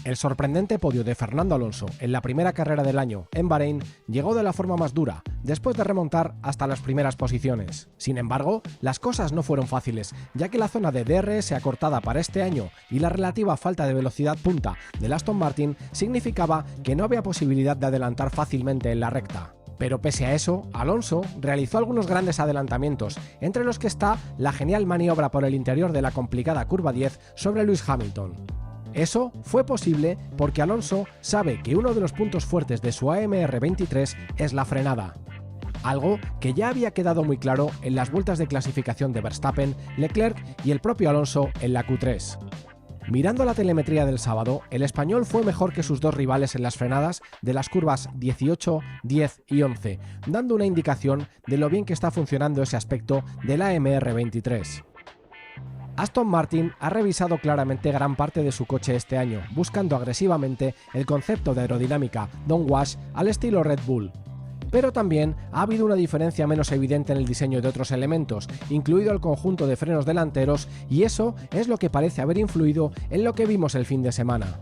El sorprendente podio de Fernando Alonso en la primera carrera del año en Bahrein llegó de la forma más dura, después de remontar hasta las primeras posiciones. Sin embargo, las cosas no fueron fáciles, ya que la zona de DRS acortada para este año y la relativa falta de velocidad punta del Aston Martin significaba que no había posibilidad de adelantar fácilmente en la recta. Pero pese a eso, Alonso realizó algunos grandes adelantamientos, entre los que está la genial maniobra por el interior de la complicada curva 10 sobre Lewis Hamilton. Eso fue posible porque Alonso sabe que uno de los puntos fuertes de su AMR 23 es la frenada. Algo que ya había quedado muy claro en las vueltas de clasificación de Verstappen, Leclerc y el propio Alonso en la Q3. Mirando la telemetría del sábado, el español fue mejor que sus dos rivales en las frenadas de las curvas 18, 10 y 11, dando una indicación de lo bien que está funcionando ese aspecto del AMR 23. Aston Martin ha revisado claramente gran parte de su coche este año, buscando agresivamente el concepto de aerodinámica Don't Wash al estilo Red Bull. Pero también ha habido una diferencia menos evidente en el diseño de otros elementos, incluido el conjunto de frenos delanteros, y eso es lo que parece haber influido en lo que vimos el fin de semana.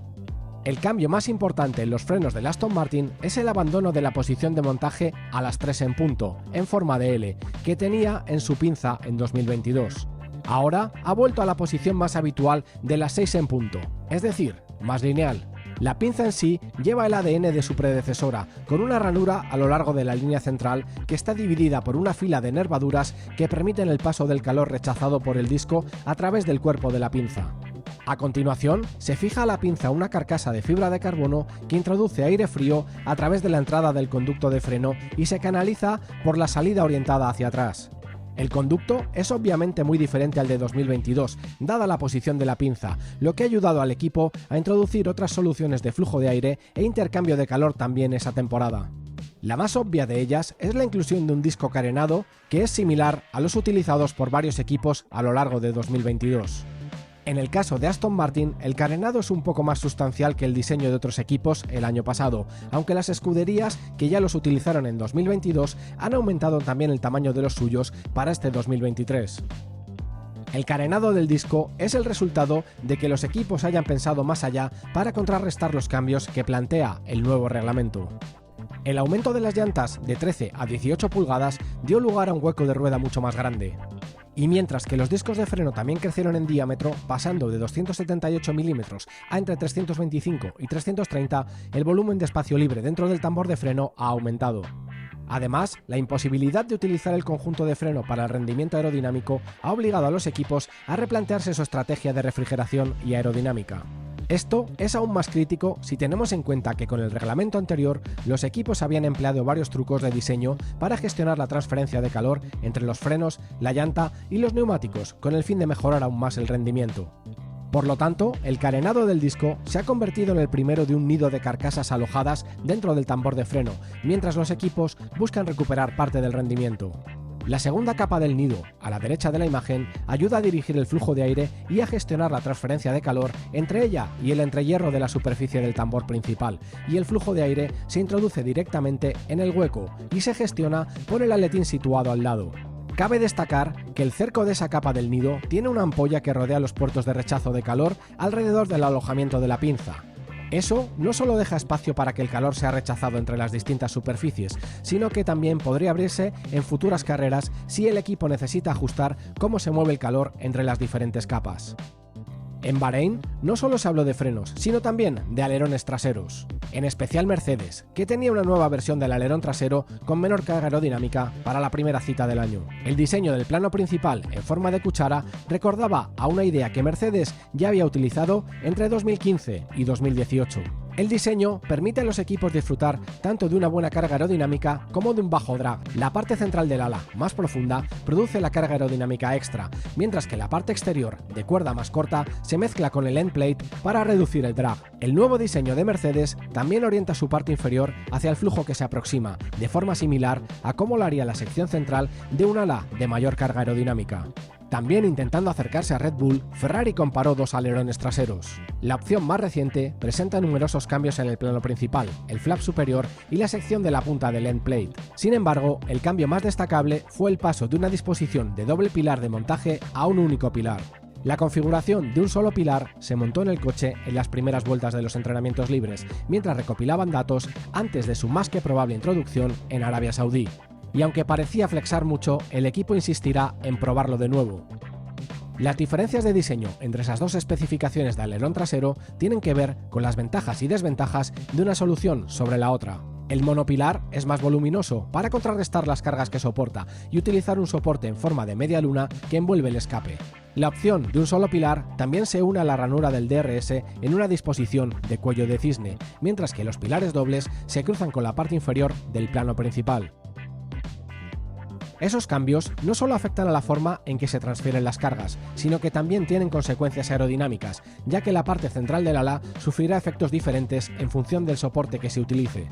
El cambio más importante en los frenos del Aston Martin es el abandono de la posición de montaje a las 3 en punto, en forma de L, que tenía en su pinza en 2022. Ahora ha vuelto a la posición más habitual de las 6 en punto, es decir, más lineal. La pinza en sí lleva el ADN de su predecesora, con una ranura a lo largo de la línea central que está dividida por una fila de nervaduras que permiten el paso del calor rechazado por el disco a través del cuerpo de la pinza. A continuación, se fija a la pinza una carcasa de fibra de carbono que introduce aire frío a través de la entrada del conducto de freno y se canaliza por la salida orientada hacia atrás. El conducto es obviamente muy diferente al de 2022, dada la posición de la pinza, lo que ha ayudado al equipo a introducir otras soluciones de flujo de aire e intercambio de calor también esa temporada. La más obvia de ellas es la inclusión de un disco carenado que es similar a los utilizados por varios equipos a lo largo de 2022. En el caso de Aston Martin, el carenado es un poco más sustancial que el diseño de otros equipos el año pasado, aunque las escuderías que ya los utilizaron en 2022 han aumentado también el tamaño de los suyos para este 2023. El carenado del disco es el resultado de que los equipos hayan pensado más allá para contrarrestar los cambios que plantea el nuevo reglamento. El aumento de las llantas de 13 a 18 pulgadas dio lugar a un hueco de rueda mucho más grande. Y mientras que los discos de freno también crecieron en diámetro, pasando de 278 mm a entre 325 y 330, el volumen de espacio libre dentro del tambor de freno ha aumentado. Además, la imposibilidad de utilizar el conjunto de freno para el rendimiento aerodinámico ha obligado a los equipos a replantearse su estrategia de refrigeración y aerodinámica. Esto es aún más crítico si tenemos en cuenta que con el reglamento anterior los equipos habían empleado varios trucos de diseño para gestionar la transferencia de calor entre los frenos, la llanta y los neumáticos, con el fin de mejorar aún más el rendimiento. Por lo tanto, el carenado del disco se ha convertido en el primero de un nido de carcasas alojadas dentro del tambor de freno, mientras los equipos buscan recuperar parte del rendimiento. La segunda capa del nido, a la derecha de la imagen, ayuda a dirigir el flujo de aire y a gestionar la transferencia de calor entre ella y el entrehierro de la superficie del tambor principal, y el flujo de aire se introduce directamente en el hueco y se gestiona por el aletín situado al lado. Cabe destacar que el cerco de esa capa del nido tiene una ampolla que rodea los puertos de rechazo de calor alrededor del alojamiento de la pinza. Eso no solo deja espacio para que el calor sea rechazado entre las distintas superficies, sino que también podría abrirse en futuras carreras si el equipo necesita ajustar cómo se mueve el calor entre las diferentes capas. En Bahrein no solo se habló de frenos, sino también de alerones traseros, en especial Mercedes, que tenía una nueva versión del alerón trasero con menor carga aerodinámica para la primera cita del año. El diseño del plano principal en forma de cuchara recordaba a una idea que Mercedes ya había utilizado entre 2015 y 2018. El diseño permite a los equipos disfrutar tanto de una buena carga aerodinámica como de un bajo drag. La parte central del ala, más profunda, produce la carga aerodinámica extra, mientras que la parte exterior, de cuerda más corta, se mezcla con el end plate para reducir el drag. El nuevo diseño de Mercedes también orienta su parte inferior hacia el flujo que se aproxima, de forma similar a cómo lo haría la sección central de un ala de mayor carga aerodinámica. También intentando acercarse a Red Bull, Ferrari comparó dos alerones traseros. La opción más reciente presenta numerosos cambios en el plano principal, el flap superior y la sección de la punta del end plate. Sin embargo, el cambio más destacable fue el paso de una disposición de doble pilar de montaje a un único pilar. La configuración de un solo pilar se montó en el coche en las primeras vueltas de los entrenamientos libres, mientras recopilaban datos antes de su más que probable introducción en Arabia Saudí. Y aunque parecía flexar mucho, el equipo insistirá en probarlo de nuevo. Las diferencias de diseño entre esas dos especificaciones de alerón trasero tienen que ver con las ventajas y desventajas de una solución sobre la otra. El monopilar es más voluminoso para contrarrestar las cargas que soporta y utilizar un soporte en forma de media luna que envuelve el escape. La opción de un solo pilar también se une a la ranura del DRS en una disposición de cuello de cisne, mientras que los pilares dobles se cruzan con la parte inferior del plano principal. Esos cambios no solo afectan a la forma en que se transfieren las cargas, sino que también tienen consecuencias aerodinámicas, ya que la parte central del ala sufrirá efectos diferentes en función del soporte que se utilice.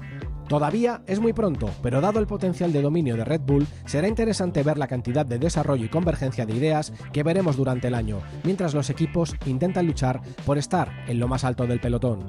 Todavía es muy pronto, pero dado el potencial de dominio de Red Bull, será interesante ver la cantidad de desarrollo y convergencia de ideas que veremos durante el año, mientras los equipos intentan luchar por estar en lo más alto del pelotón.